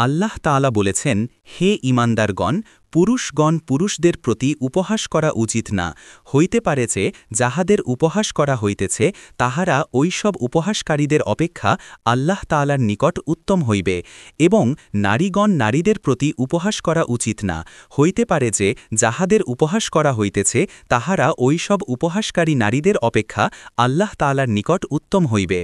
আল্লাহ তাআলা বলেছেন, হে ঈমানদারগণ, পুরুষগণ পুরুষদের প্রতি উপহাস করা উচিত না, হইতে পারে যে যাহাদের উপহাস করা হইতেছে তাহারা ওইসব উপহাসকারীদের অপেক্ষা আল্লাহ তাআলার নিকট উত্তম হইবে, এবং নারীগণ নারীদের প্রতি উপহাস করা উচিত না, হইতে পারে যে যাহাদের উপহাস করা হইতেছে তাহারা ওইসব উপহাসকারী নারীদের অপেক্ষা আল্লাহ তাআলার নিকট উত্তম হইবে।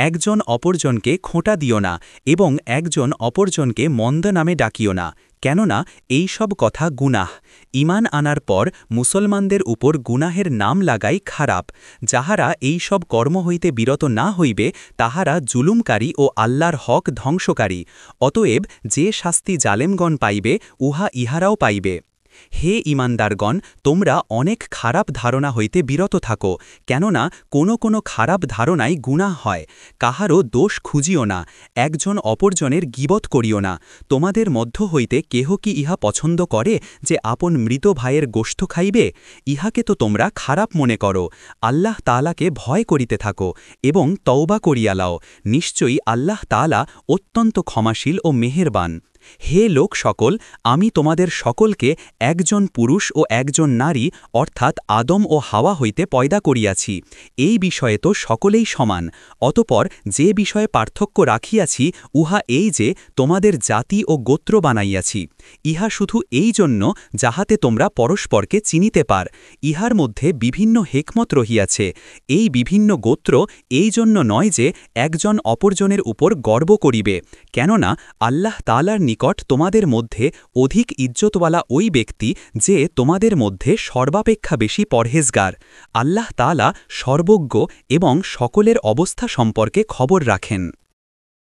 একজন অপরজনকে খোঁটা দিও না, এবং একজন অপরজনকে মন্দ নামে ডাকিও না, কেননা এই সব কথা গুনাহ। ঈমান আনার পর মুসলমানদের উপর গুনাহের নাম লাগাই খারাপ। যাহারা এই সব কর্ম হইতে বিরত না হইবে তাহারা জুলুমকারী ও আল্লাহর হক ধ্বংসকারী। অতএব যে শাস্তি জালেমগণ পাইবে উহা ইহারাও পাইবে। হে ঈমানদারগণ, তোমরা অনেক খারাপ ধারণা হইতে বিরত থাকো, কেননা কোনো খারাপ ধারণাই গুনাহ হয়। কাহারও দোষ খুঁজিও না, একজন অপরজনের গীবত করিও না। তোমাদের মধ্য হইতে কেহ কি ইহা পছন্দ করে যে আপন মৃত ভাইয়ের গোশত খাইবে? ইহাকে তো তোমরা খারাপ মনে করো। আল্লাহ তাআলাকে ভয় করিতে থাকো এবং তওবা করিয়া লাও, নিশ্চয়ই আল্লাহ তাআলা অত্যন্ত ক্ষমাশীল ও মেহেরবান। হে লোক সকল, আমি তোমাদের সকলকে একজন পুরুষ ও একজন নারী অর্থাৎ আদম ও হাওয়া হইতে পয়দা করিয়াছি। এই বিষয়ে তো সকলেই সমান। অতপর যে বিষয়ে পার্থক্য রাখিয়াছি উহা এই যে তোমাদের জাতি ও গোত্র বানাইয়াছি। ইহা শুধু এই জন্য যাহাতে তোমরা পরস্পরকে চিনিতে পার। ইহার মধ্যে বিভিন্ন হেকমত রহিয়াছে। এই বিভিন্ন গোত্র এই জন্য নয় যে একজন অপরজনের উপর গর্ব করিবে, কেননা আল্লাহ তাআলার নিকট তোমাদের মধ্যে অধিক ইজ্জতওয়ালা ওই ব্যক্তি যে তোমাদের মধ্যে সর্বাপেক্ষা বেশি পরহেজগার। আল্লাহ তাআলা সর্বজ্ঞ এবং সকলের অবস্থা সম্পর্কে খবর রাখেন।